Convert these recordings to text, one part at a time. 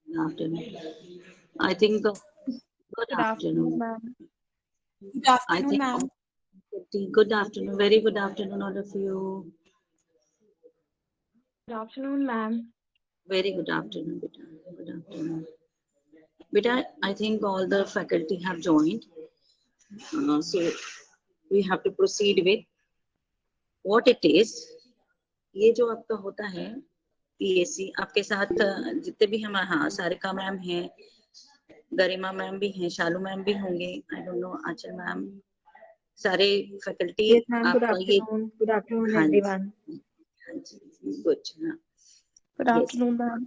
Afternoon. I think good Good afternoon, afternoon. ma'am. Good I afternoon, think ma'am. good afternoon. Very good afternoon, all of you. Good afternoon, ma'am. Very good afternoon, beta. Good afternoon. Beta, I think all the faculty have joined. So we have to proceed with what it is. ये जो आपका होता है PSC आपके साथ जितने भी हम हाँ सारिका मैम हैं, गरिमा मैम भी हैं, शालू मैम भी होंगे, I don't know Anchal ma'am, सारे फैकल्टी Yes, ma'am. Good आपका ये afternoon. Good afternoon, हाँ everyone. हाँ जी गुड हाँ Good यस afternoon, ma'am.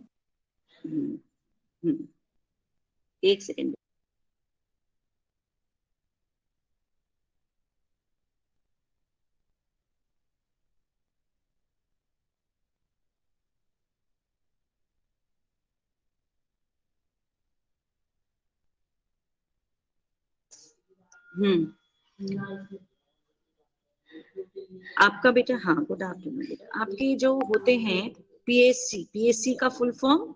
एक सेकेंड आपका बेटा हाँ गुड आफ्टरनून बेटा आपके जो होते हैं पीएससी का full form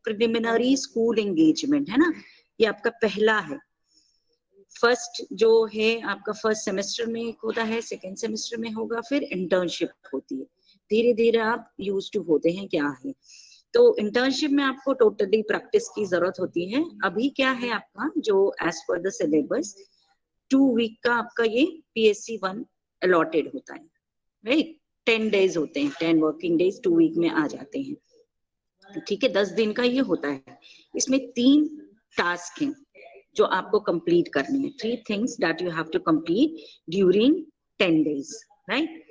preliminary school engagement है ना, ये आपका पहला है। फर्स्ट जो है आपका फर्स्ट सेमेस्टर में होता है, सेकेंड सेमेस्टर में होगा, फिर इंटर्नशिप होती है। धीरे धीरे आप यूज टू होते हैं क्या है। तो इंटर्नशिप में आपको टोटली प्रैक्टिस की जरूरत होती है। अभी क्या है आपका जो as per the syllabus 2 week का आपका ये पीएससी 1 अलॉटेड होता है, राइट। 10 डेज होते हैं, 10 वर्किंग डेज 2 वीक में आ जाते हैं, ठीक है। 10 दिन का ये होता है। इसमें 3 टास्क हैं जो आपको कंप्लीट करने हैं। 3 things that you have to complete during 10 days, right.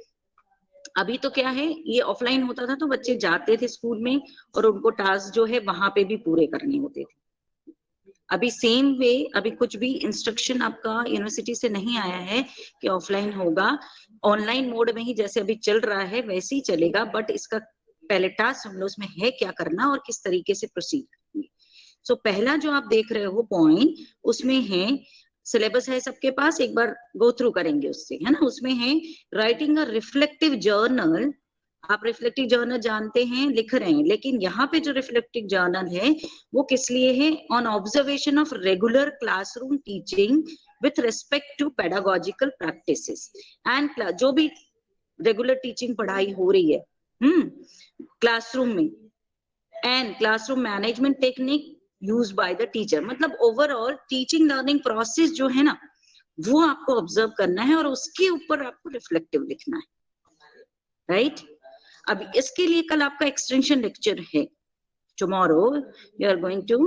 अभी तो क्या है, ये ऑफलाइन होता था तो बच्चे जाते थे स्कूल में और उनको टास्क जो है वहां पे भी पूरे करने होते थे। अभी सेम वे अभी कुछ भी इंस्ट्रक्शन आपका यूनिवर्सिटी से नहीं आया है कि ऑफलाइन होगा, ऑनलाइन मोड में ही जैसे अभी चल रहा है वैसे ही चलेगा। बट इसका पहले टास्क हम लोग उसमें है क्या करना और किस तरीके से प्रोसीड करेंगे। सो पहला जो आप देख रहे हो पॉइंट, उसमें है सिलेबस है सबके पास, एक बार गो थ्रू करेंगे उससे, है ना। उसमें है राइटिंग अ रिफ्लेक्टिव जर्नल। आप रिफ्लेक्टिव जर्नल जानते हैं, लिख रहे हैं, लेकिन यहाँ पे जो रिफ्लेक्टिव जर्नल है वो किस लिए है, on observation of regular classroom teaching with respect to pedagogical practices and जो भी रेगुलर टीचिंग पढ़ाई हो रही है क्लासरूम में, and classroom management technique use by the teacher. मतलब ओवरऑल टीचिंग लर्निंग प्रोसेस जो है ना वो आपको ऑब्जर्व करना है और उसके ऊपर आपको रिफ्लेक्टिव लिखना है, राइट। अब इसके लिए कल आपका एक्सटेंशन लेक्चर है। Tomorrow you are going to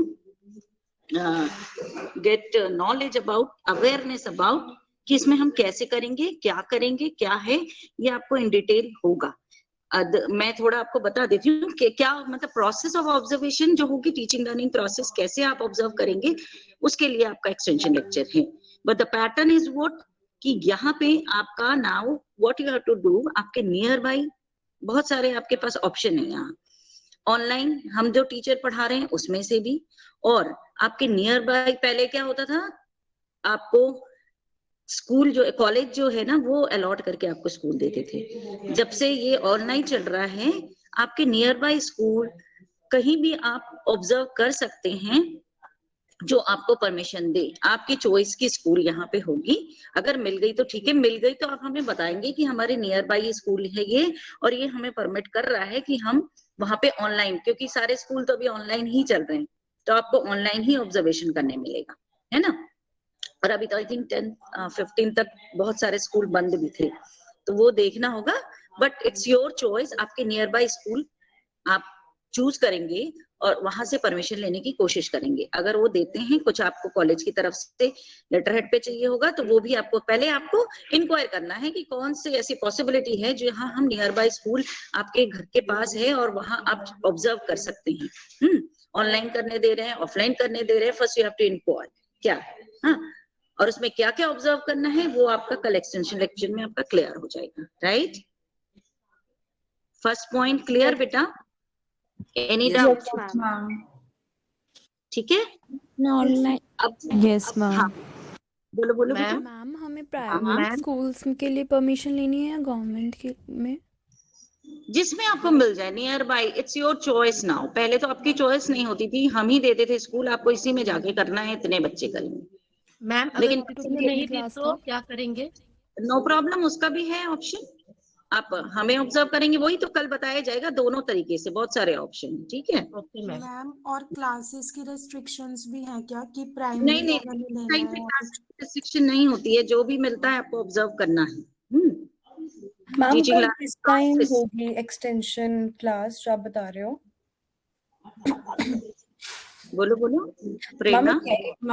get knowledge about, awareness about कि इसमें हम कैसे करेंगे, क्या है, ये आपको इन डिटेल होगा। मैं थोड़ा आपको बता देती हूँ कि क्या मतलब प्रोसेस ऑफ ऑब्जर्वेशन जो होगी, टीचिंग लर्निंग प्रोसेस कैसे आप ऑब्जर्व करेंगे, उसके लिए आपका एक्सटेंशन लेक्चर है। But the pattern is what कि यहाँ पे आपका now what you have to do, आपके नियर बाई बहुत सारे आपके पास ऑप्शन है यहाँ। ऑनलाइन हम जो टीचर पढ़ा रहे हैं उसमें से भी, और आपके नियर बाई पहले क्या होता था, आपको स्कूल जो कॉलेज जो है ना वो अलॉट करके आपको स्कूल देते थे। जब से ये ऑनलाइन चल रहा है, आपके नियर बाय स्कूल कहीं भी आप ऑब्जर्व कर सकते हैं जो आपको परमिशन दे। आपकी चॉइस की स्कूल यहाँ पे होगी। अगर मिल गई तो ठीक है, मिल गई तो आप हमें बताएंगे कि हमारे नियर बाय स्कूल है ये और ये हमें परमिट कर रहा है कि हम वहां पे ऑनलाइन, क्योंकि सारे स्कूल तो अभी ऑनलाइन ही चल रहे हैं, तो आपको ऑनलाइन ही ऑब्जर्वेशन करने मिलेगा, है ना। और अभी तो आई थिंक 10-15 तक बहुत सारे स्कूल बंद भी थे, तो वो देखना होगा। बट इट्स योर चॉइस, आपके नियर बाय स्कूल आप चूज करेंगे और वहां से परमिशन लेने की कोशिश करेंगे। अगर वो देते हैं, कुछ आपको कॉलेज की तरफ से लेटर हेड पे चाहिए होगा, तो वो भी आपको पहले आपको इंक्वायर करना है कि कौन सी ऐसी पॉसिबिलिटी है जो हाँ हम नियर बाय स्कूल आपके घर के पास है और वहां आप ऑब्जर्व कर सकते हैं। ऑनलाइन करने दे रहे हैं, ऑफलाइन करने दे रहे हैं, first you have to enquire क्या है, हाँ। और उसमें क्या क्या ऑब्जर्व करना है वो आपका कल एक्सटेंशन लेक्चर में आपका क्लियर हो जाएगा, right. First point clear Yes, बेटा, any Yes, doubt? Yes, ma'am. ma'am. ठीक है, Yes. online. अब यस हाँ मैम। बोलो बोलो बेटा। मैम मैम हमें हाँ प्राइवेट Ma'am, स्कूल्स के लिए परमिशन लेनी है या गवर्नमेंट के में? जिसमें आपको मिल जाए near by, it's your choice now. पहले तो आपकी चॉइस नहीं होती थी, हम ही देते थे स्कूल, आपको इसी में जाके करना है, इतने बच्चे करेंगे। मैम अगर लेकिन किसी ने नहीं दी तो क्या करेंगे? नो प्रॉब्लम, उसका भी है ऑप्शन। आप हमें ऑब्जर्व करेंगे, वही तो कल बताया जाएगा, दोनों तरीके से, बहुत सारे ऑप्शन, ठीक है। Okay ma'am. मैम और क्लासेस की रेस्ट्रिक्शंस भी हैं क्या कि नहीं प्राइमरी नहीं, लेवल ही लेना टाइम है पे या क्लास कुछ? रिस्ट्रिक्शन नहीं होती है, जो भी मिलता है आपको ऑब्जर्व करना है। मैम टीचिंग कल किस टाइम होगी एक्सटेंशन क्लास जो आप बता रहे हो? बोलो बोलो मैम प्रेरणा।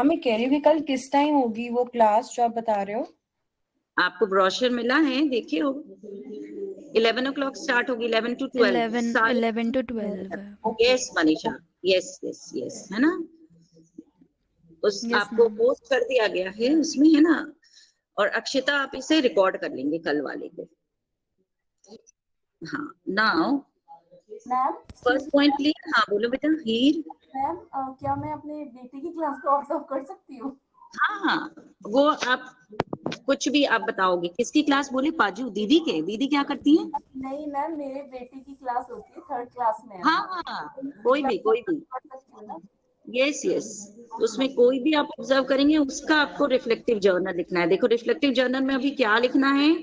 मैं कह रही हूँ कि कल किस टाइम होगी वो क्लास जो आप बता रहे हो? आपको ब्रोशर मिला है, देखिए हो, 11 o'clock स्टार्ट होगी, 11 to 12 11 to 12 है। Yes Manisha, yes yes yes, है ना। उस Yes, आपको ma'am. पोस्ट कर दिया गया है उसमें, है ना। और अक्षिता आप इसे रिकॉर्ड कर लेंगे कल वाले को। हाँ, now ma'am first point clear. हाँ बोलो बेटा हीर। मैम क्या मैं अपने बेटे की क्लास को ऑब्जर्व कर सकती हूँ? हाँ, वो आप कुछ भी आप बताओगे, किसकी क्लास बोले, पाजू दीदी के, दीदी क्या करती है? नहीं मैम, मेरे बेटे की क्लास होती है, 3rd क्लास में है वो। हाँ हाँ, कोई भी कर सकती हूँ ना? यस यस, उसमें कोई भी आप ऑब्जर्व करेंगे, उसका आपको रिफ्लेक्टिव जर्नल लिखना है। देखो रिफ्लेक्टिव जर्नल में अभी क्या लिखना है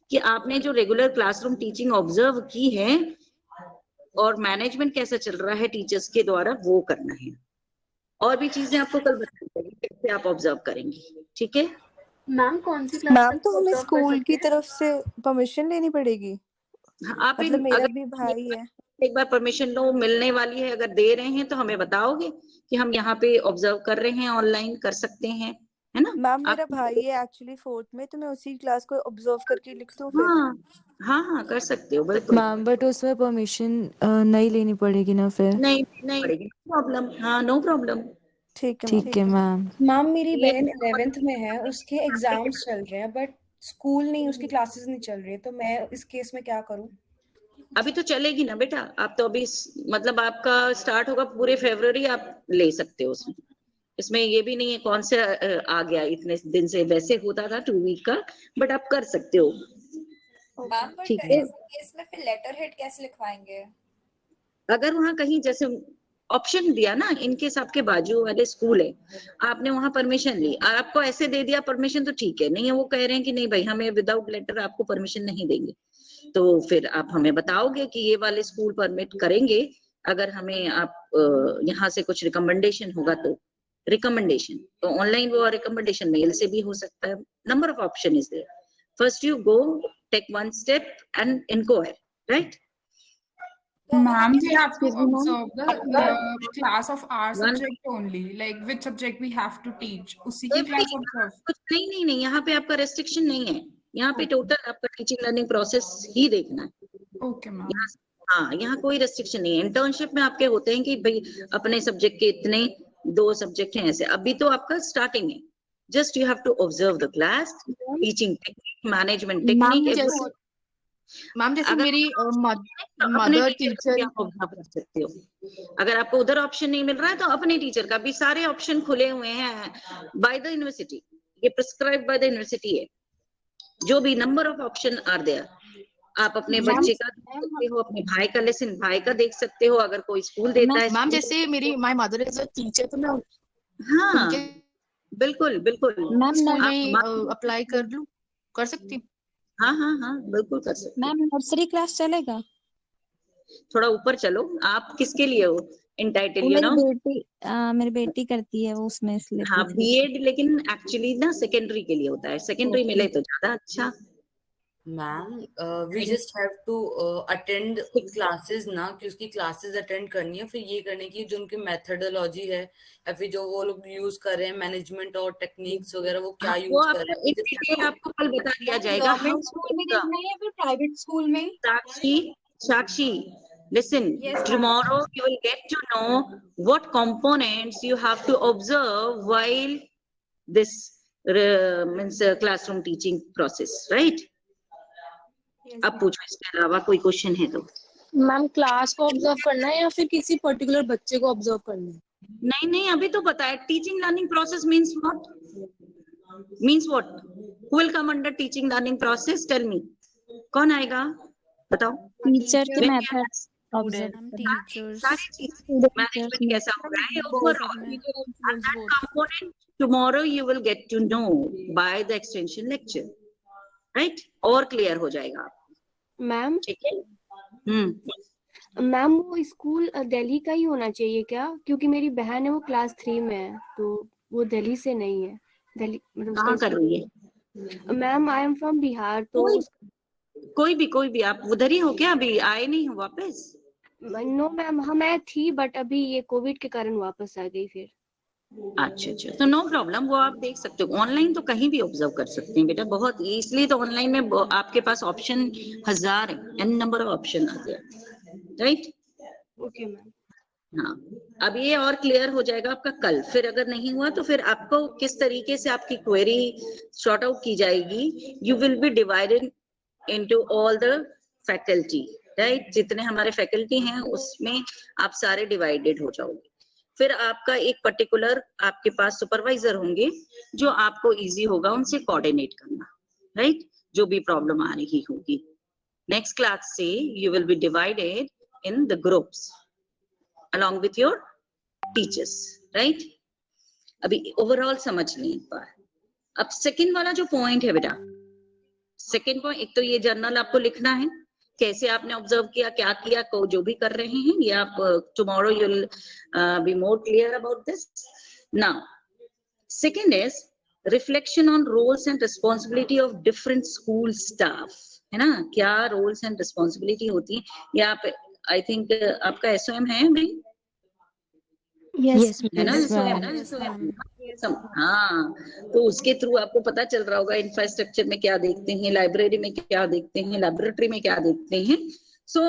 कि आपने जो रेगुलर क्लासरूम टीचिंग ऑब्जर्व की है और मैनेजमेंट कैसा चल रहा है टीचर्स के द्वारा, वो करना है। और भी चीजें आपको कल बताएंगे कैसे आप ऑब्जर्व करेंगे, ठीक है। मैम कौन सी क्लास मैम तक तो हमें ऑब्जर्व कर स्कूल सकते की हैं? तरफ से परमिशन लेनी पड़ेगी? हाँ, आप मतलब मेरा अगर भी भाई है। एक बार परमिशन लो, मिलने वाली है, अगर दे रहे हैं तो हमें बताओगे कि हम यहाँ पे ऑब्जर्व कर रहे हैं, ऑनलाइन कर सकते हैं, है ना। मैम मेरा आप भाई है एक्चुअली 4th में, तो मैं उसी क्लास को ऑब्जर्व करके लिख दूं फिर? हाँ हाँ हाँ, कर सकते हो बिल्कुल। मैम बट उसमें परमिशन नहीं लेनी पड़ेगी ना फिर? नहीं नहीं पड़ेगी, नो प्रॉब्लम, हाँ नो प्रॉब्लम। ठीक है मैम। ठीक है मैम। मैम मेरी बहन 11th में है, उसके एग्जाम्स चल रहे हैं बट स्कूल नहीं, उसकी क्लासेस नहीं चल रही है, तो मैं इस केस में क्या करूँ? अभी तो चलेगी ना बेटा, आप तो अभी मतलब आपका स्टार्ट होगा पूरे फरवरी, आप ले सकते हो उसमें। इसमें ये भी नहीं है कौन से आ गया इतने दिन से, वैसे होता था 2 वीक का, बट आप कर सकते हो। मैम बट ठीक है, ऐसे केस में फिर लेटर हेड कैसे लिखवाएंगे? अगर वहां कहीं जैसे ऑप्शन दिया ना, इनकेस आपके बाजू वाले स्कूल है, आपने वहां परमिशन ली और आपको ऐसे दे दिया परमिशन, तो ठीक है। नहीं है वो कह रहे हैं कि नहीं भाई हमें विदाउट लेटर आपको परमिशन नहीं देंगे, तो फिर आप हमें बताओगे कि ये वाले स्कूल परमिट करेंगे। अगर हमें आप यहाँ से कुछ रिकमेंडेशन होगा तो रिकमेंडेशन, तो ऑनलाइन वो रिकमेंडेशन मेल से भी हो सकता है। Number of option is there, first you go take one step and enquire, right. Ma'am, we have to observe the class of our One subject only, like which subject we have to teach. उसी की class observe. कुछ नहीं नहीं नहीं, यहाँ पे आपका restriction नहीं है, यहाँ पे टोटल आपका टीचिंग लर्निंग प्रोसेस ही देखना है। Okay, ma'am. हाँ, यहाँ कोई रेस्ट्रिक्शन नहीं है। इंटर्नशिप में आपके होते हैं कि भाई अपने सब्जेक्ट के इतने 2 सब्जेक्ट हैं ऐसे, अभी तो आपका स्टार्टिंग है। Just you have to observe the class, teaching technique, management technique. Ma'am जैसे मेरी अपने मदर टीचर टीचर। आप ऑब्जर्व कर सकते हो। अगर आपको उधर ऑप्शन नहीं मिल रहा है तो अपने टीचर का भी सारे ऑप्शन खुले हुए हैं बाय द यूनिवर्सिटी, ये प्रिस्क्राइब बाय द यूनिवर्सिटी है। जो भी number of option are there, आप अपने बच्चे का देख सकते हो, अपने भाई का लेसन भाई का देख सकते हो, अगर कोई स्कूल देता है। मैम जैसे मेरी my mother is a teacher, तो मैं हाँ बिल्कुल बिल्कुल, स्कूल में अप्लाई कर सकती हूँ? हाँ हाँ हाँ बिल्कुल कर सकते हो। मैम नर्सरी क्लास चलेगा? थोड़ा ऊपर चलो, आप किसके लिए हो इंटाइटल, वो यू नो। मेरी बेटी करती है वो उसमें, इसलिए हाँ पूछ रही थी। बीएड, लेकिन एक्चुअली ना सेकेंडरी के लिए होता है, सेकेंडरी मिले तो ज्यादा अच्छा। Ma'am we just have to attend classes ना, कि उसकी क्लासेस अटेंड करनी है, फिर ये करने की जो उनकी मेथोडोलॉजी है या फिर जो वो लोग यूज कर रहे हैं मैनेजमेंट और टेक्निक्स वगैरह, वो क्या वो यूज कर आपको रहे इन डिटेल आपको कल बता दिया जाएगा। गवर्नमेंट स्कूल में देखना है या फिर प्राइवेट स्कूल में? Sakshi, listen, tomorrow you will get to know what components you have to observe while this means classroom teaching process, right? अब पूछो इसके अलावा कोई क्वेश्चन है तो। मैम क्लास को ऑब्जर्व करना है या फिर किसी पर्टिकुलर बच्चे को ऑब्जर्व करना है? नहीं नहीं, अभी तो बताया teaching learning process means what, who will come under teaching learning process, tell me, कौन आएगा? बताओ टीचर के मैं मेथड्स टीचर्स सारी चीजें मैनेजमेंट कैसा हो रहा है overall, and that component tomorrow you will get to know by the extension lecture, right? और क्लियर हो जाएगा आपको, मैम ठीक है? मैम वो स्कूल दिल्ली का ही होना चाहिए क्या? क्योंकि मेरी बहन है वो क्लास 3 में है, तो वो दिल्ली से नहीं है। दिल्ली मतलब कहाँ कर रही है? Ma'am I am from Bihar, तो कोई भी आप उधर ही हो क्या? अभी आए नहीं हो वापस? नो मैम, हाँ मैं थी बट अभी ये कोविड के कारण वापस आ गई फिर। अच्छा, तो नो प्रॉब्लम, वो आप देख सकते हो। ऑनलाइन तो कहीं भी ऑब्जर्व कर सकते हैं बेटा, बहुत इसलिए तो ऑनलाइन में आपके पास ऑप्शन 1000 है, n नंबर ऑफ ऑप्शन आ गया, राइट? Okay ma'am. हाँ, अब ये और क्लियर हो जाएगा आपका कल। फिर अगर नहीं हुआ तो फिर आपको किस तरीके से आपकी क्वेरी सॉर्ट आउट की जाएगी, you will B divided into all the faculty, right? जितने हमारे फैकल्टी हैं उसमें आप सारे डिवाइडेड हो जाओगे। फिर आपका एक पर्टिकुलर आपके पास सुपरवाइजर होंगे जो आपको इजी होगा उनसे कोऑर्डिनेट करना, राइट? जो भी प्रॉब्लम आ रही होगी। नेक्स्ट क्लास से you will B divided in the groups along with your teachers, right? अभी ओवरऑल समझ लें एक बार। अब सेकंड वाला जो पॉइंट है बेटा, सेकंड पॉइंट, एक तो ये जर्नल आपको लिखना है, कैसे आपने ऑब्जर्व किया, क्या किया, को जो भी कर रहे हैं, ये आप tomorrow you will be more clear about this. Now second is reflection on roles and responsibility of different school staff, है ना? क्या रोल्स एंड रिस्पॉन्सिबिलिटी होती है, ये आप आई थिंक आपका एसओएम है भाई? यस है ना? yes, हाँ, तो उसके थ्रू आपको पता चल रहा होगा इंफ्रास्ट्रक्चर में क्या देखते हैं, लाइब्रेरी में क्या देखते हैं, लेबोरेटरी में क्या देखते हैं। सो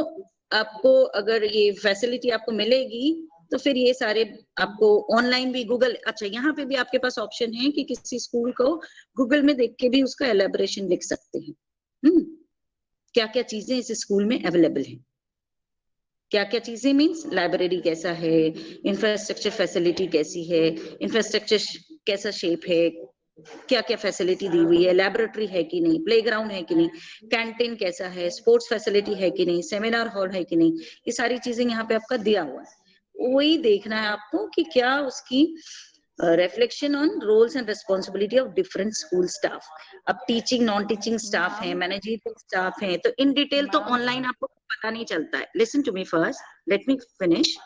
आपको अगर ये फैसिलिटी आपको मिलेगी तो फिर ये सारे आपको ऑनलाइन भी गूगल, अच्छा यहाँ पे भी आपके पास ऑप्शन है कि किसी स्कूल को गूगल में देख के भी उसका एलेबोरेशन लिख सकते हैं। क्या क्या चीजें इस स्कूल में अवेलेबल है, क्या क्या चीजें मीन्स लाइब्रेरी कैसा है, इंफ्रास्ट्रक्चर फैसिलिटी कैसी है, इंफ्रास्ट्रक्चर कैसा शेप है, क्या क्या फैसिलिटी दी हुई है, लैबोरेटरी है कि नहीं, प्लेग्राउंड है कि नहीं, कैंटीन कैसा है, स्पोर्ट्स फैसिलिटी है कि नहीं, सेमिनार हॉल है कि नहीं, ये सारी चीजें यहाँ पे आपका दिया हुआ है। वही देखना है आपको कि क्या उसकी reflection on roles and responsibility of different school staff. अब टीचिंग नॉन टीचिंग स्टाफ है, मैनेजरियल स्टाफ है, तो इन डिटेल तो ऑनलाइन आपको पता नहीं चलता है। Listen to me first, let me finish.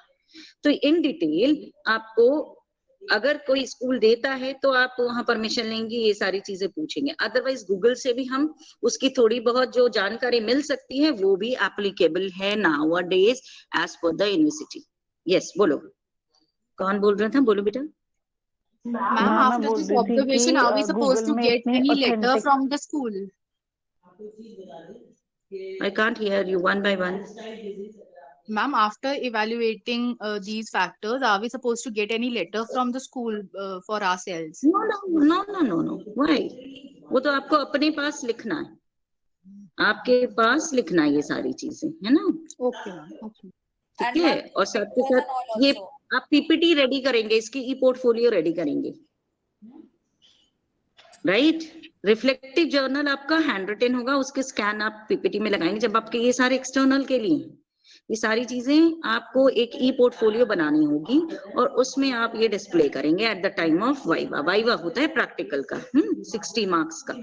तो इन डिटेल आपको अगर कोई स्कूल देता है तो आप वहां परमिशन लेंगे, ये सारी चीजें पूछेंगे। अदरवाइज गूगल से भी हम उसकी थोड़ी बहुत जो जानकारी मिल सकती है वो भी एप्लीकेबल है nowadays as per the university. Yes, बोलो, कौन बोल रहा था? बोलो बेटा। Ma'am, after this observation, are we supposed to get any letter from the school? I can't hear you, one by one. Ma'am, after evaluating these factors, are we supposed to get any letter from the school for ourselves? No. Why? वो तो आपको अपने पास लिखना है, आपके पास लिखना है ये सारी चीजें, है ना? Okay, ma'am. Okay. ठीक है। और साथ के साथ ये आप पीपीटी रेडी करेंगे, इसकी ई पोर्टफोलियो रेडी करेंगे, राइट? रिफ्लेक्टिव जर्नल आपका हैंड रिटन होगा, उसके स्कैन आप पीपीटी में लगाएंगे। जब आपके ये सारे एक्सटर्नल के लिए ये सारी चीजें आपको एक ई पोर्टफोलियो बनानी होगी और उसमें आप ये डिस्प्ले करेंगे at the time of viva. Viva होता है प्रैक्टिकल का, 60 मार्क्स का,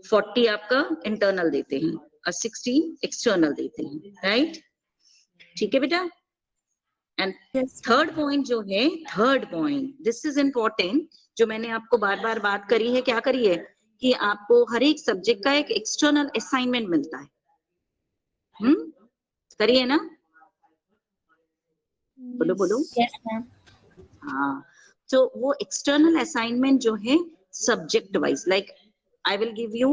40 आपका इंटरनल देते हैं और 60 एक्सटर्नल देते हैं, राइट? ठीक है बेटा। एंड थर्ड पॉइंट जो है, third point, this is important, जो मैंने आपको बार बार बात करी है, क्या करी है कि आपको हर एक सब्जेक्ट का एक एक्सटर्नल असाइनमेंट मिलता है। करिए ना, बोलो बोलो। Yes ma'am. हाँ, तो वो एक्सटर्नल असाइनमेंट जो है subject wise, like I will give you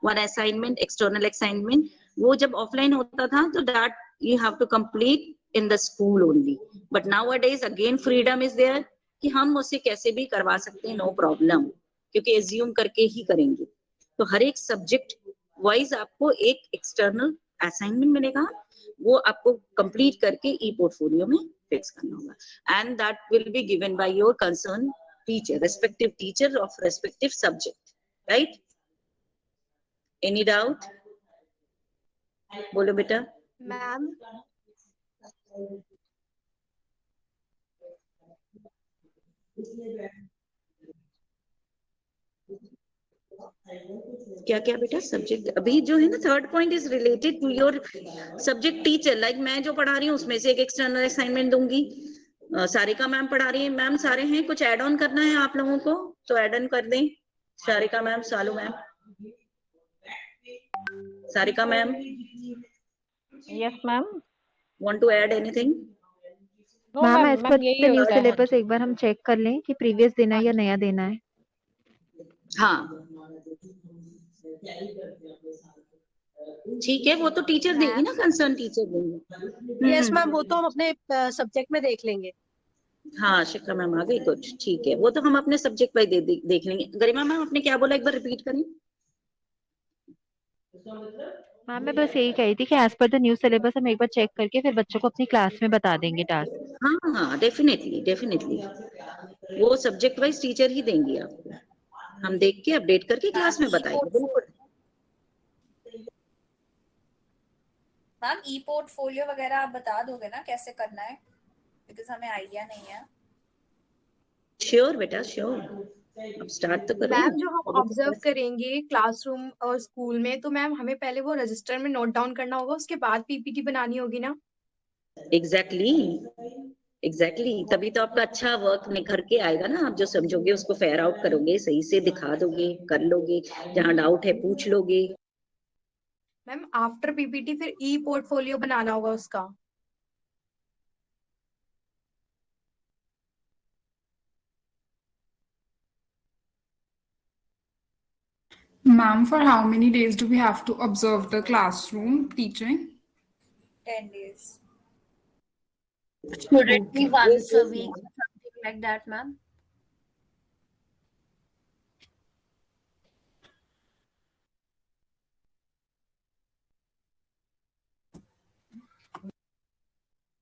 one assignment, external assignment, वो जब ऑफलाइन होता था तो that you have to complete in the school only, but nowadays again freedom is there कि हम उसे कैसे भी करवा सकते हैं, नो प्रॉब्लम, क्योंकि एज्यूम करके ही करेंगे। तो हर एक सब्जेक्ट वाइज आपको एक एक्सटर्नल असाइनमेंट मिलेगा, वो आपको कंप्लीट करके ई पोर्टफोलियो में फिक्स करना होगा, and that will be given by your concern teacher, respective teacher of respective subject, right? Any doubt? बोलो बेटा। मैम क्या क्या बेटा सब्जेक्ट, अभी जो है ना third point is related to your subject teacher, like मैं जो पढ़ा रही हूँ उसमें से एक एक्सटर्नल असाइनमेंट दूंगी। सारिका मैम पढ़ा रही है, मैम सारे हैं, कुछ ऐड ऑन करना है आप लोगों को तो ऐड ऑन कर दें। Sarika ma'am, Salu ma'am, Sarika ma'am, yes ma'am. Want to add anything? No ma'am ma'am, as ma'am per यही द न्यू होता है। सिलेबस एक बार हम चेक कर लें कि प्रीवियस देना है या नया देना है। हाँ ठीक है, वो तो टीचर देगी ना, कंसर्न टीचर देंगे। यस मैम, वो तो हम अपने सब्जेक्ट में देख लेंगे। हाँ शिखा मैम आ गई, कुछ ठीक है, वो तो हम अपने सब्जेक्ट वाइज देख लेंगे। गरिमा मैम आपने क्या बोला, एक बार रिपीट करें। हाँ मैं बस यही कही थी कि as per the new syllabus हम एक बार चेक करके फिर बच्चों को अपनी क्लास में बता देंगे टास्क। हाँ हाँ डेफिनेटली डेफिनेटली, वो सब्जेक्ट वाइज टीचर ही देंगी आपको, हम देख के अपडेट करके क्लास में बताएंगे। बिल्कुल मैम ई पोर्टफोलियो वगैरह आप बता दोगे ना कैसे करना है, बिकॉज हमें आइडिया नहीं है। श्योर बेटा श्योर, अब स्टार्ट तो करो। मैम जो हम ऑब्जर्व करेंगे क्लासरूम और स्कूल में, तो मैम हमें पहले वो रजिस्टर में नोट डाउन करना होगा, उसके बाद पीपीटी बनानी होगी ना? एग्जैक्टली एग्जैक्टली, तभी तो आपका अच्छा वर्क निखर के आएगा ना। आप जो समझोगे उसको फेयर आउट करोगे, सही से दिखा दोगे, कर लोगे, जहाँ डाउट है पूछ लोगे। मैम आफ्टर पीपीटी फिर ई पोर्टफोलियो बनाना होगा उसका। Ma'am, for how many days do we have to observe the classroom teaching? 10 days. Should it be Okay. once a week or something like that, ma'am?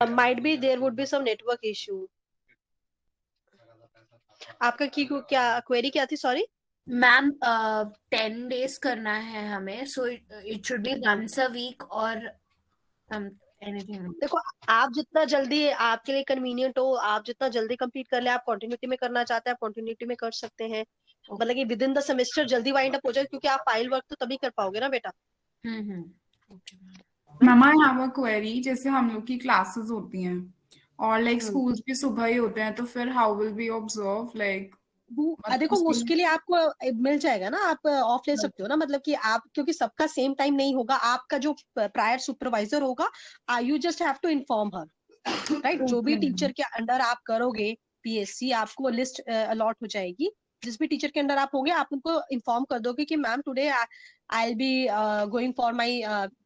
Might be there would be some network issue. आपका की क्या query क्या थी, sorry ma'am 10 days करना है हमें, so it should be once a week or anything. देखो, आप जितना जल्दी आपके लिए कन्वीनियंट हो, आप जितना जल्दी कंप्लीट कर ले, आप कंटिन्यूटी में करना चाहते हैं आप कंटिन्यूटी में कर सकते हैं, मतलब कि विद इन द सेमेस्टर जल्दी वाइंड अप हो जाए, क्योंकि आप फाइल वर्क तो तभी कर पाओगे ना बेटा। Ma'am, I have a query. जैसे हम लोग की क्लासेस होती हैं और लाइक स्कूल्स भी सुबह ही होते हैं, तो फिर how will we observe like? देखो उसके लिए आपको मिल जाएगा ना, आप ऑफ ले सकते हो ना, मतलब कि आप, क्योंकि सबका सेम टाइम नहीं होगा, आपका जो प्रायर सुपरवाइजर होगा, you just have to inform her, right. जो भी टीचर के अंडर आप करोगे पीएससी, आपको लिस्ट अलॉट हो जाएगी, जिस भी टीचर के अंडर आप होगे, आप उनको इन्फॉर्म कर दोगे कि ma'am today I will be going for my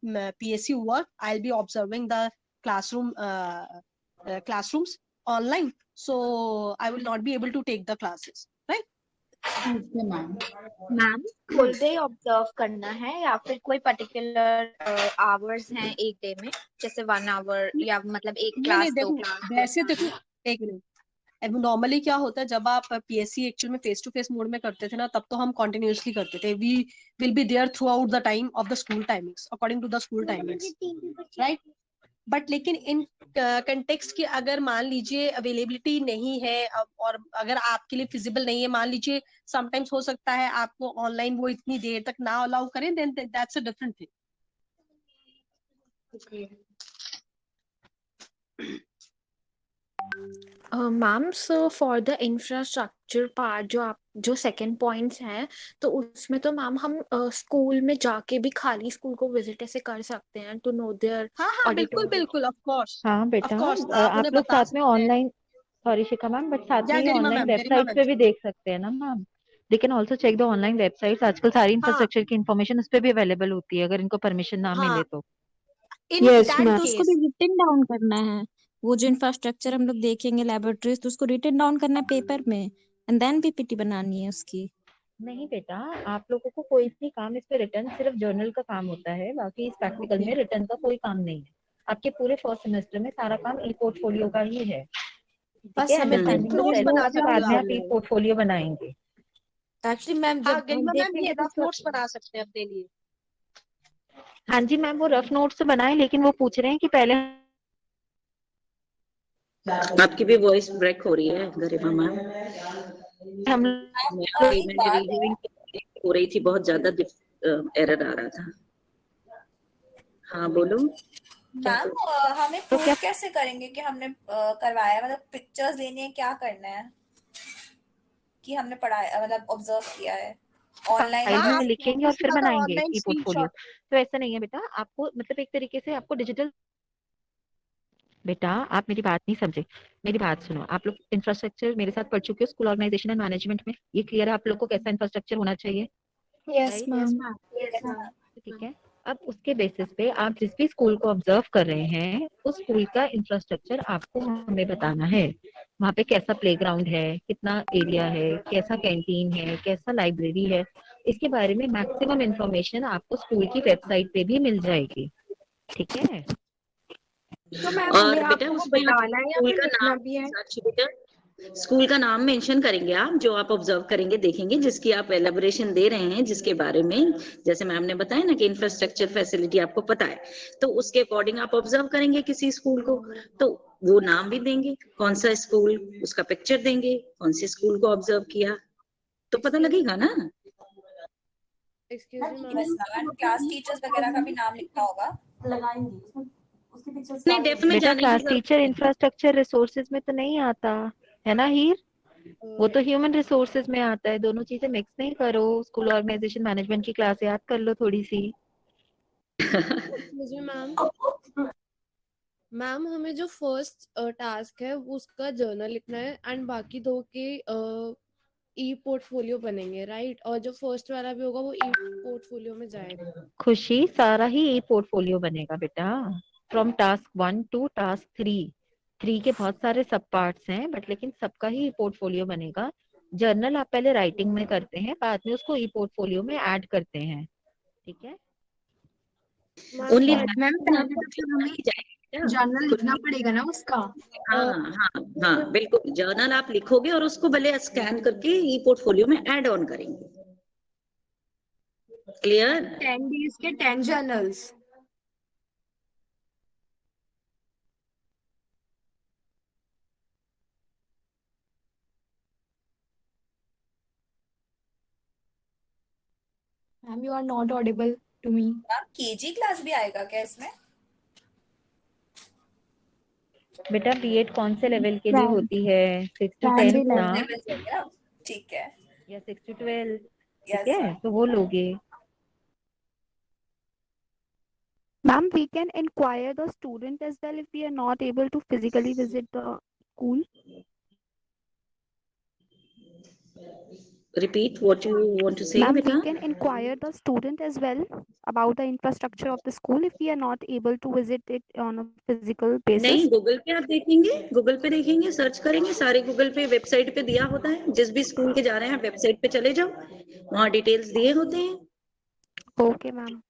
PSC work, I will be observing the classrooms online, so I will not be able to take the classes, right? Okay, ma'am. Ma'am full day observe करना है या फिर कोई particular hours हैं एक day में, जैसे 1 our या मतलब एक नहीं क्लास नहीं, 2 देखो क्लास? वैसे देखो, एक मिनट, नॉर्मली क्या होता है जब आप पीएससी एक्चुअल में फेस टू फेस मोड में करते थे ना, तब तो हम कॉन्टिन्यूसली करते थे, we will be there throughout the time of the school timings, according to the school timings, right. But लेकिन इन कंटेक्स्ट की अगर मान लीजिए अवेलेबिलिटी नहीं है, और अगर आपके लिए फिजिबल नहीं है, मान लीजिए समटाइम्स हो सकता है आपको ऑनलाइन वो इतनी देर तक ना अलाउ करें, then that's a different thing. Ma'am so for the infrastructure part जो सेकंड पॉइंट्स हैं, तो उसमें तो मैम हम स्कूल में जाके भी खाली स्कूल को विजिट ऐसे कर सकते हैं टू नो देयर हाँ बिल्कुल बिल्कुल, ऑफ कोर्स हाँ बेटा, आप उन्हें आप लोग बता साथ में सकते हैं। Online, sorry Shikha ma'am, but साथ या में ही ऑनलाइन गरिमा वेबसाइट मैम पे भी देख सकते हैं ना ma'am. They can also check the online websites, आजकल सारी इंफ्रास्ट्रक्चर की इन्फॉर्मेशन उस पर भी अवेलेबल होती है, अगर इनको परमिशन ना मिले तो। यस मैम, तो उसको भी रिटन डाउन करना है, वो जो इंफ्रास्ट्रक्चर हम लोग देखेंगे लैबोरेटरीज, तो उसको रिटन डाउन करना है पेपर में एंड देन पीपीटी बनानी है उसकी। नहीं बेटा, आप लोगों को कोई भी काम इस पे रिटर्न सिर्फ जर्नल का काम होता है, बाकी इस प्रैक्टिकल में रिटर्न का कोई काम नहीं है। आपके पूरे फर्स्ट सेमेस्टर में सारा काम ई पोर्टफोलियो का ही है, ठीक है? अंडरस्टैंडिंग द सिलेबस के बाद में आप ई पोर्टफोलियो बनाएंगे। एक्चुअली मैम हाँ जब गरिमा मैम, ये देखेंगे रफ नोट्स बना सकते हैं अपने लिए। हाँ जी मैम, वो रफ नोट्स तो बनाए, लेकिन वो पूछ रहे हैं कि पहले आपकी भी वॉइस ब्रेक हो रही है गरिमा मैम। हम मैंने रिव्यूइंग हो रही थी, बहुत ज्यादा एरर आ रहा था। हाँ बोलो। मैम हमें प्रूव कैसे करेंगे कि हमने करवाया, मतलब पिक्चर्स लेनी है, क्या करना है कि हमने पढ़ाया, मतलब ऑब्जर्व किया है ऑनलाइन? फाइल में लिखेंगे और फिर बनाएंगे ई पोर्टफोलियो। तो ऐसा नहीं है बेटा, आपको मतलब एक तरीके से आपको डिजिटल, बेटा आप मेरी बात नहीं समझे, मेरी बात सुनो। आप लोग इंफ्रास्ट्रक्चर मेरे साथ पढ़ चुके हो स्कूल ऑर्गेनाइजेशन एंड मैनेजमेंट में, ये क्लियर है आप लोग को कैसा इंफ्रास्ट्रक्चर होना चाहिए? Yes ma'am. ठीक है, अब उसके बेसिस पे आप जिस भी स्कूल को ऑब्जर्व कर रहे हैं उस स्कूल का इंफ्रास्ट्रक्चर आपको हमें बताना है। वहाँ पे कैसा प्लेग्राउंड है, कितना एरिया है, कैसा कैंटीन है, कैसा लाइब्रेरी है, इसके बारे में मैक्सिमम इंफॉर्मेशन आपको स्कूल की वेबसाइट पे भी मिल जाएगी। ठीक है, तो मैम और हमें बेटा आपको उसमें आप बताना है या स्कूल फिर का लिखना नाम, भी है? साक्षी बेटा स्कूल का नाम मेंशन करेंगे आप, जो आप ऑब्जर्व करेंगे देखेंगे, जिसकी आप एलेबोरेशन दे रहे हैं, जिसके बारे में जैसे मैम ने बताया ना कि इंफ्रास्ट्रक्चर फैसिलिटी आपको पता है, तो उसके अकॉर्डिंग आप ऑब्जर्व करेंगे किसी स्कूल को, तो वो नाम भी देंगे, कौन सा स्कूल, उसका पिक्चर देंगे, कौन से स्कूल को ऑब्जर्व किया, तो पता लगेगा ना। Excuse me ma'am, class teachers वगैरह का भी नाम लिखना होगा? लगाएंगे उसमें, उसकी पिक्चर्स नहीं, डेफ में बेटा जाने की क्लास जरूरत टीचर इंफ्रास्ट्रक्चर रिसोर्सेज में तो नहीं आता है ना हीर, वो तो ह्यूमन रिसोर्सेज में आता है। दोनों चीजें मिक्स नहीं करो। स्कूल ऑर्गेनाइजेशन मैनेजमेंट की क्लास याद कर लो थोड़ी सी। मुझे मैम मैम हमें जो फर्स्ट टास्क है वो उसका जर्नल लिखना है एंड बाकी दो के ई पोर्टफोलियो बनेंगे, राइट? और जो फर्स्ट वाला भी होगा वो ई पोर्टफोलियो में जाएगा। खुशी, सारा ही ई पोर्टफोलियो बनेगा बेटा, फ्रॉम टास्क 1 टू टास्क 3 के बहुत सारे सब पार्ट्स हैं, बट लेकिन सबका ही पोर्टफोलियो बनेगा। जर्नल आप पहले राइटिंग में करते हैं, बाद में उसको ई पोर्टफोलियो में ऐड करते हैं। ठीक है, ओनली मैम पहले मतलब हमें जर्नल लिखना पड़ेगा ना उसका? हाँ हाँ हाँ बिल्कुल, जर्नल आप लिखोगे और उसको भले स्कैन करके ई पोर्टफोलियो में ऐड ऑन करेंगे। क्लियर? 10 days के 10 journals. Ma'am you are not audible to me. Ma'am KG class भी आएगा क्या इसमें? बेटा बीएड कौन से लेवल के लिए होती है? 6 to 10 प्राइमरी ना, लेवल हो गया, ठीक है। या 6 to 12? ठीक यस है, तो वो लोगे। Ma'am, we can inquire the student as well if we are not able to physically visit the school. Repeat what you want to say, Ma'am, beta. we can inquire the student as well about the infrastructure of the school if we are not able to visit it on a physical basis. नहीं, Google पे आप देखेंगे, Google पे देखेंगे, search करेंगे, सारे Google पे website पे दिया होता है, जिस भी स्कूल के जा रहे हैं वेबसाइट पे चले जाओ, वहाँ डिटेल्स दिए होते हैं। Okay ma'am.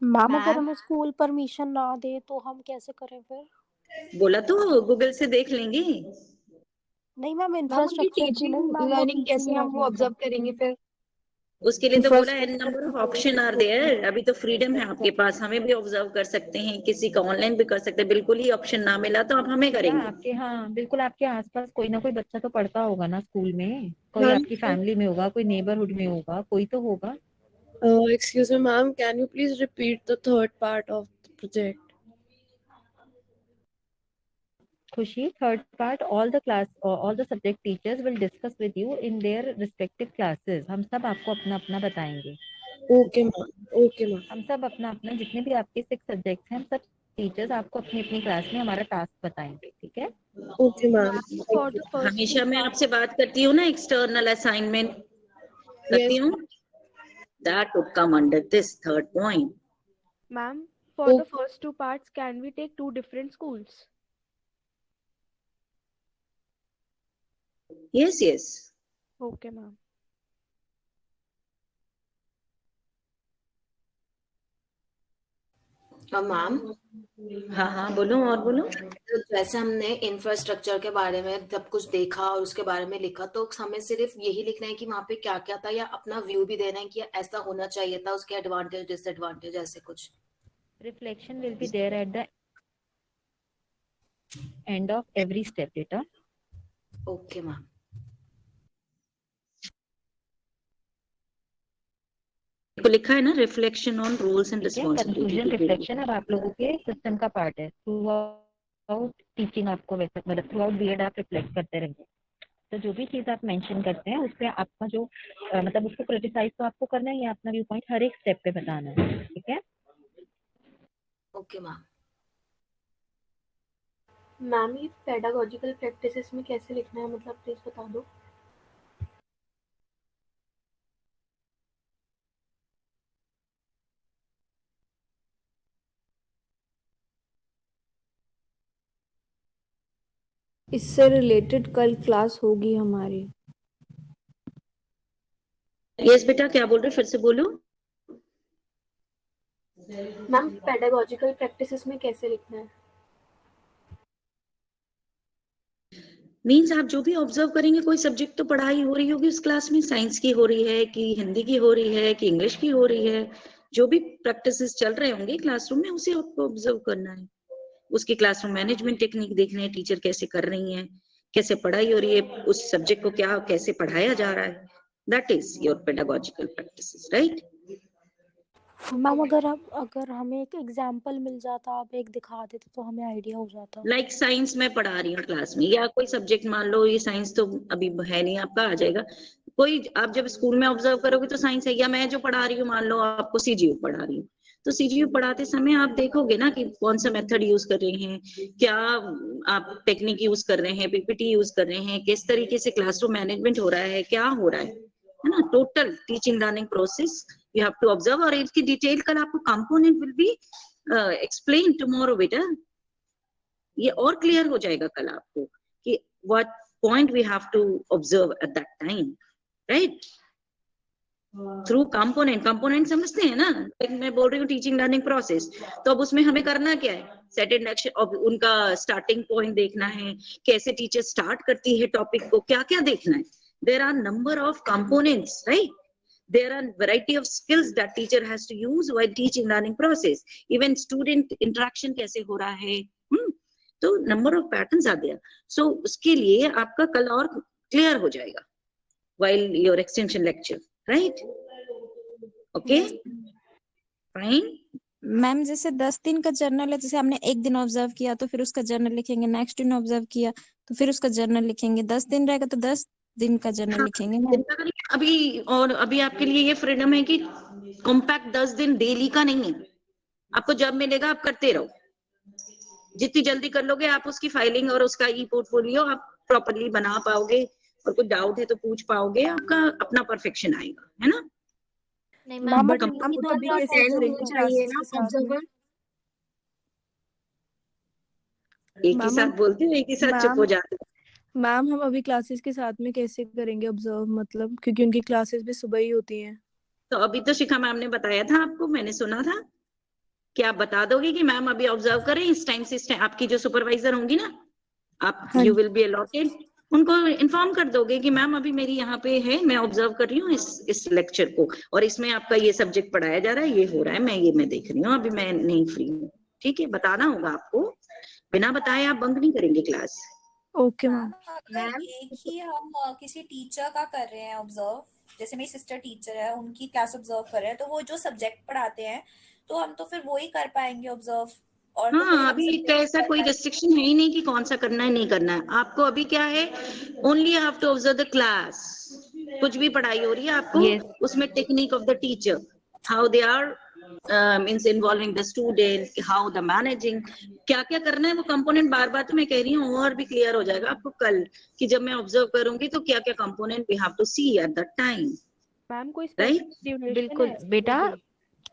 मैम अगर हमें स्कूल परमिशन ना दे तो हम कैसे करें फिर? बोला तो गूगल से देख लेंगे। नहीं मैम, मैम उनकी इंफ्रास्ट्रक्चर की नहीं टीचिंग मैम, वो लर्निंग टीचिंग कैसे हम वो ऑब्जर्व करेंगे फिर? उसके लिए तो बोला n number of option are there, अभी तो फ्रीडम है आपके पास, हमें भी ऑब्जर्व कर सकते हैं, किसी का ऑनलाइन भी कर सकते हैं, बिल्कुल ही ऑप्शन ना मिला तो आप हमें बेटा करेंगे। आपके, हाँ बिल्कुल, आपके आसपास कोई ना कोई बच्चा तो पढ़ता होगा ना स्कूल में, कोई आपकी फैमिली में होगा, कोई नेबरहुड में होगा, कोई तो होगा। Excuse me ma'am, can you please repeat the third part of the project? खुशी, third part, all the subject teachers will discuss with you in their respective classes. हम सब आपको अपना अपना बताएंगे। Okay ma'am, okay ma'am. हम सब अपना अपना, जितने भी आपके 6 सब्जेक्ट्स हैं, हम सब टीचर्स आपको अपनी अपनी क्लास में हमारा टास्क बताएंगे। ठीक है, okay ma'am. For the first हमेशा two मैं parts, आपसे बात करती हूँ ना, एक्सटर्नल असाइनमेंट करती हूँ, that would come under this third point. ma'am, for the first two parts, can we take two different schools? Yes, yes. Okay ma'am. Ma'am हाँ हाँ बोलो और बोलो। तो जैसे हमने इंफ्रास्ट्रक्चर के बारे में सब कुछ देखा और उसके बारे में लिखा, तो हमें सिर्फ यही लिखना है कि वहां पे क्या क्या था, या अपना व्यू भी देना है कि ऐसा होना चाहिए था, उसके एडवांटेज डिसएडवांटेज ऐसे कुछ? Reflection will be there at the end of every step, beta. Okay ma'am. को लिखा है ना reflection on roles and conclusion responsibility. Reflection अब आप लोगों के सिस्टम का पार्ट है। थ्रू आउट टीचिंग आपको वैसे मतलब थ्रू आउट बीएड आप रिफ्लेक्ट करते रहेंगे। तो जो भी चीज आप मेंशन करते हैं उस पे आपका जो मतलब उसको क्रिटिसाइज तो आपको करना है या अपना व्यू पॉइंट हर एक स्टेप पे बताना है, ठीक है? Okay ma'am. मैम ये पेडागोजिकल प्रैक्टिसेस में कैसे लिखना है, मतलब प्लीज बता दो। इससे रिलेटेड कल क्लास होगी हमारी। यस बेटा क्या बोल रहे फिर से बोलो। मैम पेडागोजिकल प्रैक्टिसेस में कैसे लिखना है? मीन्स आप जो भी ऑब्जर्व करेंगे, कोई सब्जेक्ट तो पढ़ाई हो रही होगी उस क्लास में, साइंस की हो रही है कि हिंदी की हो रही है कि इंग्लिश की हो रही है, जो भी प्रैक्टिसेस चल रहे होंगे क्लासरूम में उसे आपको ऑब्जर्व करना है। उसकी क्लासरूम मैनेजमेंट टेक्निक देखना है, टीचर कैसे कर रही हैं, कैसे पढ़ाई हो रही है, उस सब्जेक्ट को क्या कैसे पढ़ाया जा रहा है। That is your pedagogical practices, right? Ma'am अगर हमें एक एग्जांपल मिल जाता, आप एक दिखा देते तो हमें आइडिया हो जाता। लाइक साइंस में पढ़ा रही हूँ क्लास में, या कोई सब्जेक्ट मान लो, ये साइंस तो अभी है नहीं आपका, आ जाएगा कोई। आप जब स्कूल में ऑब्जर्व करोगे तो साइंस है, या मैं जो पढ़ा रही हूँ मान लो आपको सीजीयू पढ़ा रही हूँ, तो सीजीयू पढ़ाते समय आप देखोगे ना कि कौन सा मेथड यूज कर रहे हैं, क्या आप टेक्निक यूज कर रहे हैं, पीपीटी यूज कर रहे हैं, किस तरीके से क्लासरूम मैनेजमेंट हो रहा है, क्या हो रहा है ना। Total teaching learning process you have to observe, और इसकी डिटेल कल आपको component will be explain tomorrow बेटा। ये और क्लियर हो जाएगा कल आपको कि what point we have to observe at that time, right? Through component समझते हैं ना। मैं बोल रही हूँ टीचिंग लर्निंग प्रोसेस, तो अब उसमें हमें करना क्या है, सेट एंड एक्शन, अब उनका स्टार्टिंग पॉइंट देखना है, कैसे टीचर स्टार्ट करती है टॉपिक को, क्या क्या देखना है। There are number of components, right? There are variety of skills that teacher has to use while teaching learning process. Even student interaction कैसे हो रहा है, तो नंबर ऑफ पैटर्न्स आ गया। सो उसके लिए आपका कल और क्लियर हो जाएगा while your extension lecture, right? Okay, fine. Ma'am जैसे 10 दिन का जर्नल है, जैसे हमने एक दिन ऑब्जर्व किया तो फिर उसका जर्नल लिखेंगे, नेक्स्ट दिन ऑब्जर्व किया तो फिर उसका जर्नल लिखेंगे, 10 दिन रहेगा तो 10 दिन का जर्नल लिखेंगे मैम। अभी और अभी आपके लिए ये फ्रीडम है कि कॉम्पैक्ट 10 दिन डेली का नहीं है, आपको जब मिलेगा आप करते रहो, जितनी जल्दी कर लोगे आप उसकी फाइलिंग और उसका ई पोर्टफोलियो आप प्रॉपरली बना पाओगे, और कुछ डाउट है तो पूछ पाओगे, आपका अपना परफेक्शन आएगा, है ना? नहीं मैम, मैम, but हम खुद तो का अभी तो कैसे अटेंड होना करेंगे चाहिए क्लासेस ना के साथ में? ऑब्जर्वर। एक ही साथ बोलते हो, एक ही साथ चुप हो जाते हो। मैम हम अभी क्लासेस के साथ में कैसे करेंगे ऑब्जर्व, मतलब क्योंकि उनकी क्लासेस भी सुबह ही होती हैं। तो अभी तो शिखा मैम ने बताया था आपको, मैंने सुना था कि आप बता दोगे कि मैम अभी ऑब्जर्व करें इस टाइम से इस टाइम। आपकी जो सुपरवाइजर होंगी ना, आप यू विल बी अलॉटेड, उनको इन्फॉर्म कर दोगे कि मैम अभी मेरी यहाँ पे है, मैं ऑब्जर्व कर रही हूँ इस लेक्चर को, और इसमें आपका ये सब्जेक्ट पढ़ाया जा रहा है, ये हो रहा है, मैं देख रही हूँ, अभी मैं नहीं फ्री हूँ। ठीक है, बताना होगा आपको, बिना बताए आप बंक नहीं करेंगे क्लास। Okay ma'am. अगर एक ही हम किसी टीचर का कर रहे हैं ऑब्जर्व, जैसे मेरी सिस्टर टीचर है, उनकी क्लास ऑब्जर्व कर रहे हैं, तो वो जो सब्जेक्ट पढ़ाते हैं तो हम तो फिर वो ही कर पाएंगे ऑब्जर्व, और तो कोई हाँ, हमसे अभी नहीं ऐसा कर कोई पाएगा। रिस्ट्रिक्शन है ही नहीं कि कौन सा करना है नहीं करना है आपको। अभी क्या है, only you have to observe the class. कुछ भी पढ़ाई हो रही है आपको, उसमें technique of the teacher, how they are means involving the student, how the managing, क्या क्या करना है वो कंपोनेंट। बार बार तो मैं कह रही हूँ, और भी क्लियर हो जाएगा आपको कल कि जब मैं ऑब्जर्व करूंगी तो क्या क्या component we have to see at that time, ma'am कोई राइट? स्पेसिफिक ड्यूरेशन बिल्कुल है बेटा,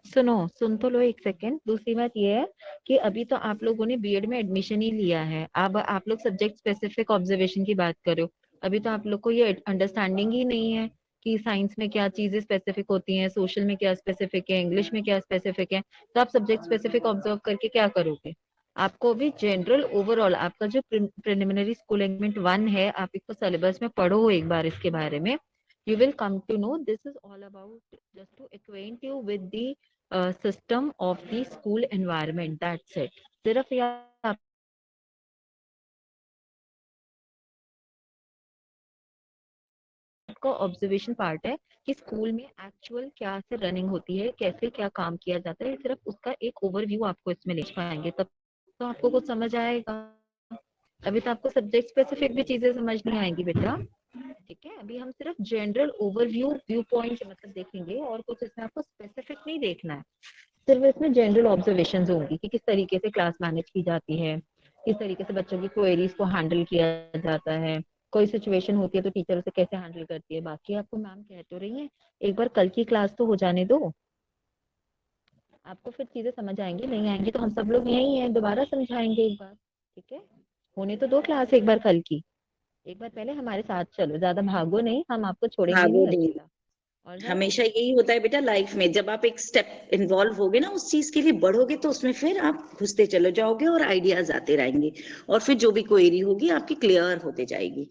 सुन तो लो एक सेकेंड। दूसरी बात ये है कि अभी तो आप लोगों ने बीएड में एडमिशन ही लिया है, अब आप लोग सब्जेक्ट स्पेसिफिक ऑब्जर्वेशन की बात करो। अभी तो आप लोग को ये अंडरस्टैंडिंग ही नहीं है कि साइंस में क्या चीजें स्पेसिफिक होती हैं, सोशल में क्या स्पेसिफिक है, इंग्लिश में क्या स्पेसिफिक है, तो आप सब्जेक्ट स्पेसिफिक ऑब्जर्व करके क्या करोगे? आपको भी जनरल ओवरऑल आपका जो प्रिलिमिनरी स्कूल एलिमेंट 1 है, आप इसको सिलेबस में पढ़ो एक बार इसके बारे में. You will come to know this is all about just to acquaint you with the system of the school environment. That's it. सिर्फ यह आपका ऑब्जर्वेशन पार्ट है कि स्कूल में एक्चुअल क्या से रनिंग होती है, कैसे क्या काम किया जाता है, सिर्फ उसका एक ओवरव्यू आपको इसमें ले पाएंगे, तब तो आपको कुछ समझ आएगा. अभी तो आपको सब्जेक्ट स्पेसिफिक भी चीजें समझ नहीं आएंगी बेटा. ठीक है, अभी हम सिर्फ जनरल ओवरव्यू व्यू पॉइंट मतलब देखेंगे और कुछ इसमें आपको स्पेसिफिक नहीं देखना है. सिर्फ इसमें जनरल ऑब्जर्वेशंस होंगी कि किस तरीके से क्लास मैनेज की जाती है, किस तरीके से बच्चों की क्वेरीज को हैंडल किया जाता है, कोई सिचुएशन होती है तो टीचर उसे कैसे हैंडल करती है. बाकी आपको मैम कह तो रही है, एक बार कल की क्लास तो हो जाने दो, आपको फिर चीजें समझ आएंगी. नहीं आएंगी तो हम सब लोग यही हैं, दोबारा समझाएंगे एक बार. ठीक है, होने तो दो क्लास एक बार कल की. एक बार पहले हमारे साथ चलो, ज्यादा भागो नहीं, हम आपको छोड़ेंगे भागो नहीं नहीं. अकेला. और हमेशा यही होता है बेटा लाइफ में, जब आप एक स्टेप इन्वॉल्व होगे ना उस चीज के लिए, बढ़ोगे तो उसमें फिर आप घुसते चले जाओगे और आइडियाज आते रहेंगे और फिर जो भी क्वेरी होगी आपकी क्लियर होते जाएगी.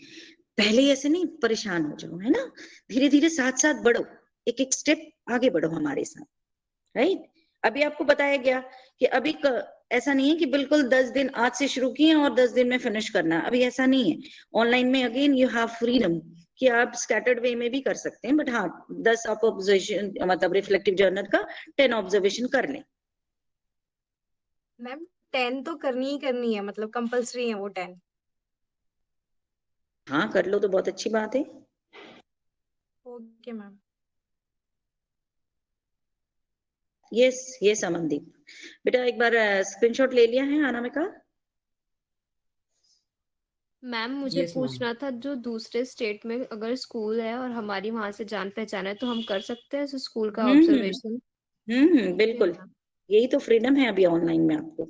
पहले ऐसे नहीं परेशान हो जाओ, है ना. धीरे धीरे साथ साथ बढ़ो, एक एक स्टेप आगे बढ़ो हमारे साथ. राइट. अभी आपको बताया गया कि अभी ऐसा नहीं है कि बिल्कुल 10 दिन आज से शुरू किए और 10 दिन में फिनिश करना, अभी ऐसा नहीं है. ऑनलाइन में अगेन यू हैव फ्रीडम कि आप स्कैटर्ड वे में भी कर सकते हैं, बट हाँ 10 आप ऑब्जर्वेशन मतलब रिफ्लेक्टिव जर्नल का 10 ऑब्जर्वेशन कर लें. मैम 10 तो करनी ही करनी है, मतलब कंपलसरी है वो 10. हाँ कर लो तो बहुत अच्छी बात है. Okay ma'am. यस अमनदीप बेटा, एक बार स्क्रीनशॉट ले लिया है अनामिका? मैम मुझे Yes, ma'am. पूछना था, जो दूसरे स्टेट में अगर स्कूल है और हमारी वहां से जान पहचान है तो हम कर सकते हैं उस स्कूल का ऑब्जर्वेशन? बिल्कुल, यही तो फ्रीडम है अभी ऑनलाइन में आपको.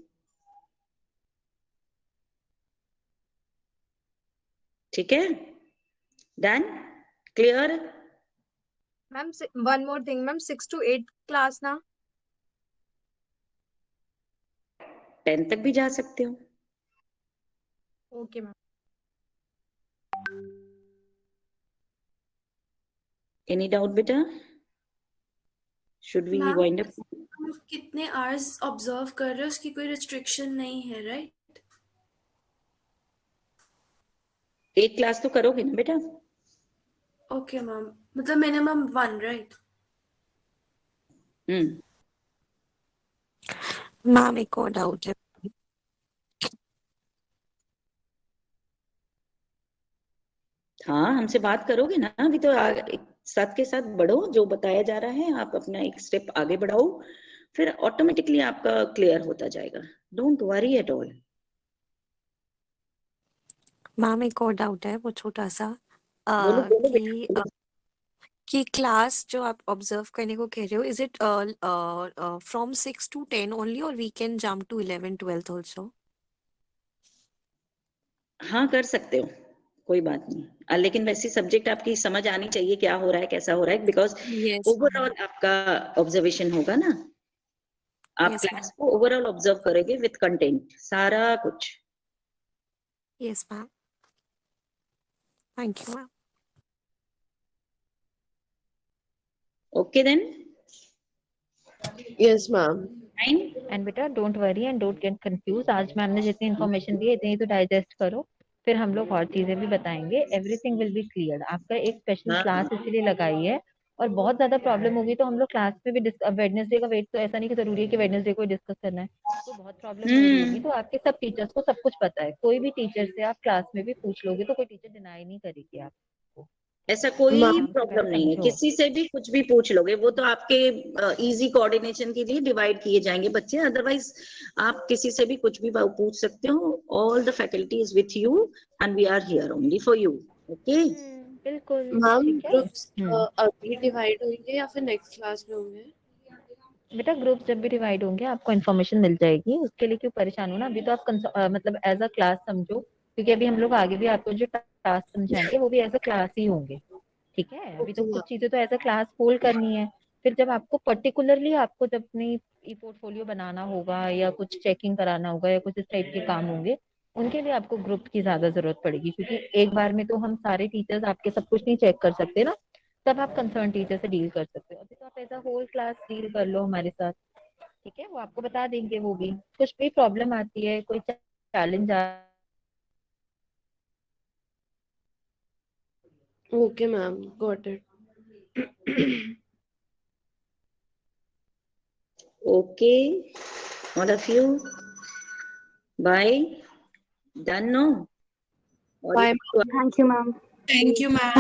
ठीक है, done, clear. Ma'am one more thing ma'am, 6 to 8 class ना? 10 तक भी जा सकते हो. Okay ma'am. एनी डाउट बेटा? Should we wind up? कितने आवर्स ऑब्जर्व कर रहे हो उसकी कोई रिस्ट्रिक्शन नहीं है, राइट? एक क्लास तो करोगे ना बेटा? ओके मैम, मतलब मिनिमम 1, राइट? मैम एक और डाउट है. हाँ हमसे बात करोगे ना, अभी तो एक साथ के साथ बढ़ो, जो बताया जा रहा है आप अपना एक स्टेप आगे बढ़ाओ, फिर ऑटोमेटिकली आपका क्लियर होता जाएगा. Don't worry at all. Ma'am एक और डाउट है, वो छोटा सा बोलो बोलो बेटा. कि क्लास जो आप ऑब्जर्व करने को कह रहे हो, is it from 6 to 10 only और we can jump to 11 12 also? हाँ कर सकते हो, कोई बात नहीं. लेकिन वैसे सब्जेक्ट आपकी समझ आनी चाहिए, क्या हो रहा है कैसा हो रहा है, बिकॉज ओवरऑल आपका ऑब्जर्वेशन होगा ना. आप क्लास को ओवरऑल ऑब्जर्व करेंगे विद कंटेंट सारा कुछ. Yes ma'am, thank you ma'am. Okay then. Yes, ma'am. And बेटा don't worry and don't get confuse. आज मैम ने जितनी इन्फॉर्मेशन दी है इतनी तो डाइजेस्ट करो, फिर हम लोग और चीजें भी बताएंगे. Everything will be clear. आपका एक स्पेशल क्लास इसलिए लगाई है, और बहुत ज्यादा प्रॉब्लम होगी तो हम लोग क्लास में भी वेडनेसडे का वेट, तो ऐसा नहीं कि जरूरी है कि वेडनेसडे को डिस्कस करना है. तो बहुत प्रॉब्लम हो रही होगी, तो आपके सब टीचर्स को सब कुछ पता है. कोई भी टीचर से आप क्लास में भी पूछ लोगे तो कोई टीचर डिनाई नहीं करेगी आपको. ऐसा कोई प्रॉब्लम नहीं है, किसी से भी कुछ भी पूछ लोगे, वो तो आपके इजी कोऑर्डिनेशन के लिए डिवाइड किए जाएंगे बच्चे. अदरवाइज आप किसी से भी कुछ भी पूछ सकते हो. All the faculty is with you and we are here only for you. Okay बिल्कुल. मैम ग्रुप्स अभी डिवाइड होंगे या फिर नेक्स्ट क्लास में होंगे? बेटा ग्रुप जब भी डिवाइड होंगे आपको इन्फॉर्मेशन मिल जाएगी, उसके लिए क्यों परेशान हो ना. अभी तो आप मतलब एज अ क्लास समझो, क्योंकि अभी हम लोग आगे भी आपको जो टास्क समझाएंगे वो भी एज अ क्लास ही होंगे. ठीक है, अभी तो कुछ चीजें तो एज अ क्लास होल्ड करनी है, फिर जब आपको पर्टिकुलरली आपको जब अपनी ई पोर्टफोलियो बनाना होगा या कुछ चेकिंग कराना होगा या कुछ इस टाइप के काम होंगे, उनके लिए आपको ग्रुप की ज्यादा जरूरत पड़ेगी, क्योंकि एक बार में तो हम सारे टीचर्स आपके सब कुछ नहीं चेक कर सकते ना, तब आप कंसर्न टीचर से डील कर सकते हो। अभी तो आप as a whole class deal कर लो हमारे साथ, ठीक है, वो आपको बता देंगे, वो भी कुछ भी प्रॉब्लम आती है, कोई challenge Okay, ma'am. Got it. Okay, all of you. Bye. Done, no? Or Bye, if you Thank you, ma'am. Thank you, ma'am.